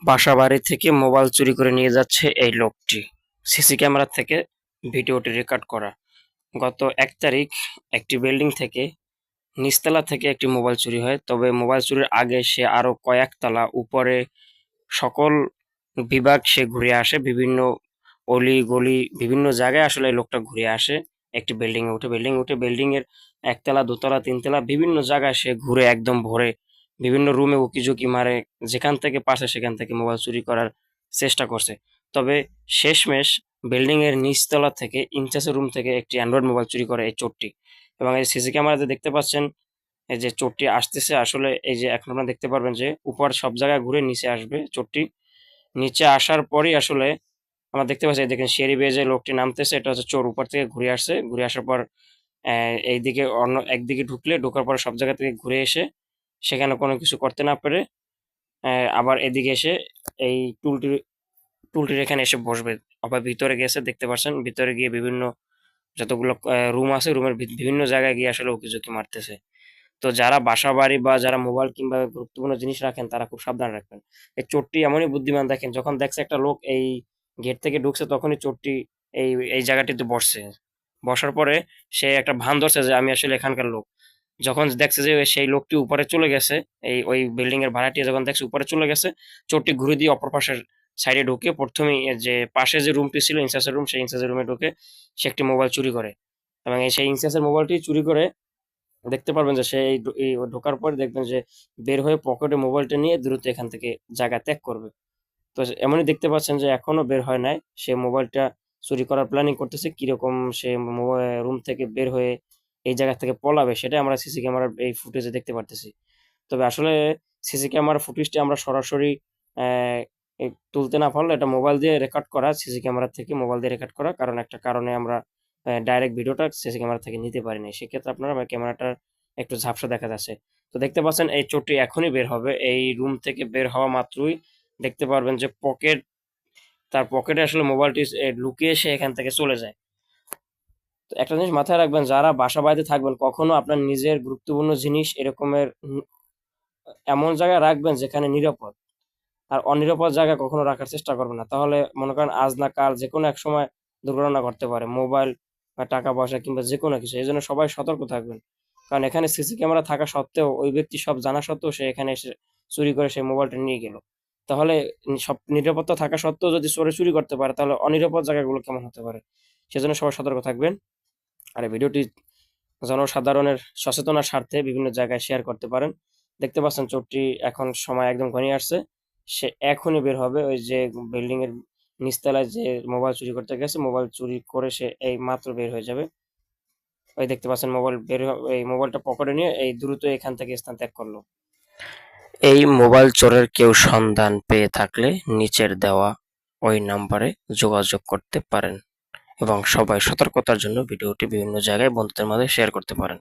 বাসাবাড়ি থেকে মোবাইল চুরি করে নিয়ে যাচ্ছে এই লোকটি। সিসি ক্যামেরা থেকে ভিডিওটি রেকর্ড করা। গত ১ তারিখ একটি বিল্ডিং থেকে নিচতলা থেকে একটি মোবাইল চুরি হয়। তবে মোবাইল চুরির আগে সে আরো কয়েক তলা উপরে সকল বিভাগ সে ঘুরে আসে। বিভিন্ন অলি-গলি বিভিন্ন জায়গায় আসলে এই লোকটা ঘুরে আসে। একটি বিল্ডিং এর ১ তলা, ২ তলা, ৩ তলা বিভিন্ন জায়গায় সে ঘুরে একদম ভোরে বিভিন্ন রুমে উকিঝুঁকি মারে। যেখান থেকে পারছে সেখান থেকে মোবাইল চুরি করার চেষ্টা করছে। তবে শেষমেশ বিল্ডিং এর নিচতলা থেকে ইনচার্জের রুম থেকে একটি অ্যান্ড্রয়েড মোবাইল চুরি করে এই চোরটি। এবং এই সিসি ক্যামেরাতে দেখতে পাচ্ছেন এই যে চোরটি আসতেছে, আসলে এই যে এখন আপনারা দেখতে পারবেন যে উপর সব জায়গায় ঘুরে নিচে আসবে চোরটি। নিচে আসার পরই আসলে আমরা দেখতে পাচ্ছি, এই দেখেন সিঁড়ি বেয়ে যে লোকটি নামতেছে, এটা হচ্ছে চোর। উপর থেকে ঘুরে আসছে, ঘুরে আসার পর এইদিকে অন্য একদিকে ঢোকার পরে সব জায়গা থেকে ঘুরে এসে সেখানে কোনো কিছু করতে না পেরে আবার এদিকে এসে এই টুলটির এখানে এসে বসবে। আবার ভিতরে গেছে, দেখতে পাচ্ছেন ভিতরে গিয়ে বিভিন্ন যতগুলো রুম আছে রুমের বিভিন্ন জায়গায় গিয়ে আসলে উকিঝুঁকি মারতেছে। তো যারা বাসা বাড়ি বা যারা মোবাইল কিংবা গুরুত্বপূর্ণ জিনিস রাখেন তারা খুব সাবধান রাখবেন। এই চোরটি এমনই বুদ্ধিমান, দেখেন যখন দেখছে একটা লোক এই গেট থেকে ঢুকছে তখনই চোরটি এই এই জায়গাটিতে বসছে। বসার পরে সে একটা ভান ধরছে যে আমি আসলে এখানকার লোক। যখন দেখছে যে সেই লোকটি উপরে চলে গেছে, এই ওই বিল্ডিং এর ভাড়াটিয়া যখন দেখছে উপরে চলে গেছে, চোরটি ঘুরে দিয়ে অপর পাশের সাইডে ঢুকে প্রথমেই যে পাশে যে রুমটি ছিল ইনচার্জের রুম, সেই ইনচার্জের রুমে ঢুকে সে একটি মোবাইল চুরি করে। এবং সেই ইনচার্জের মোবাইলটি চুরি করে দেখতে পারবেন যে সে এই ঢোকার পরে দেখবেন যে বের হয়ে পকেটে মোবাইলটা নিয়ে দ্রুত এখান থেকে জায়গা ত্যাগ করবে। তো এমনই দেখতে পাচ্ছেন যে এখনো বের হয় নাই। সে মোবাইলটা চুরি করার প্ল্যানিং করতেছে। কিরকম সে রুম থেকে বের হয়ে এই জায়গা থেকে পলাবে সেটাই আমরা সিসি ক্যামেরার এই ফুটেজে দেখতে পারতেছি। তবে আসলে সিসি ক্যামেরার ফুটেজটি আমরা সরাসরি তুলতে না পারলে এটা মোবাইল দিয়ে রেকর্ড করা, সিসি ক্যামেরা থেকে মোবাইল দিয়ে রেকর্ড করা, কারণ একটা কারণে আমরা ডাইরেক্ট ভিডিওটা সিসি ক্যামেরা থেকে নিতে পারি নাই। সেক্ষেত্রে আপনারা ক্যামেরাটার একটু ঝাপসা দেখা যাচ্ছে। তো দেখতে পাচ্ছেন এই চোরটি এখনই বের হবে। এই রুম থেকে বের হওয়া মাত্রই দেখতে পারবেন যে তার পকেটে আসলে মোবাইলটি লুকিয়ে সে এখান থেকে চলে যায়। তো একটা জিনিস মাথায় রাখবেন, যারা বাসা বাড়িতে থাকবেন কখনো আপনার নিজের গুরুত্বপূর্ণ জিনিস এরকমের এমন জায়গায় রাখবেন যেখানে নিরাপদ। আর অনিরাপদ জায়গায় কখনো রাখার চেষ্টা করবেন না। তাহলে মনে করেন আজ না কাল যেকোনো এক সময় দুর্ঘটনা ঘটতে পারে। মোবাইল বা টাকা পয়সা কিংবা যেকোনো কিছু। এজন্য সবাই সতর্ক থাকবেন। কারণ এখানে সিসি ক্যামেরা থাকা সত্ত্বেও ওই ব্যক্তি সব জানা সত্ত্বেও সে এখানে এসে চুরি করে সেই মোবাইলটা নিয়ে গেল। তাহলে সব নিরাপত্তা থাকা সত্ত্বেও যদি চোরে চুরি করতে পারে তাহলে অনিরাপদ জায়গাগুলো কেমন হতে পারে? সেজন্য সবাই সতর্ক থাকবেন। আর এই ভিডিওটি জনসাধারণের সচেতনার স্বার্থে বিভিন্ন জায়গায় শেয়ার করতে পারেন। দেখতে পাচ্ছেন চোরটি এখন সময় একদম ঘনিয়ে আসছে। সে এখনই বের হবে। ওই যে বিল্ডিং এর নিচতলায় যে মোবাইল চুরি করতে গেছে, মোবাইল চুরি করে সে এই মাত্র বের হয়ে যাবে। ওই দেখতে পাচ্ছেন এই মোবাইলটা পকেটে নিয়ে এই দ্রুত এখান থেকে স্থান ত্যাগ করলো। এই মোবাইল চোরের কেউ সন্ধান পেয়ে থাকলে নিচের দেওয়া ওই নাম্বারে যোগাযোগ করতে পারেন এবং সবাই সতর্কতার জন্য ভিডিওটি বিভিন্ন জায়গায় বন্ধুদের মাঝে শেয়ার করতে পারেন।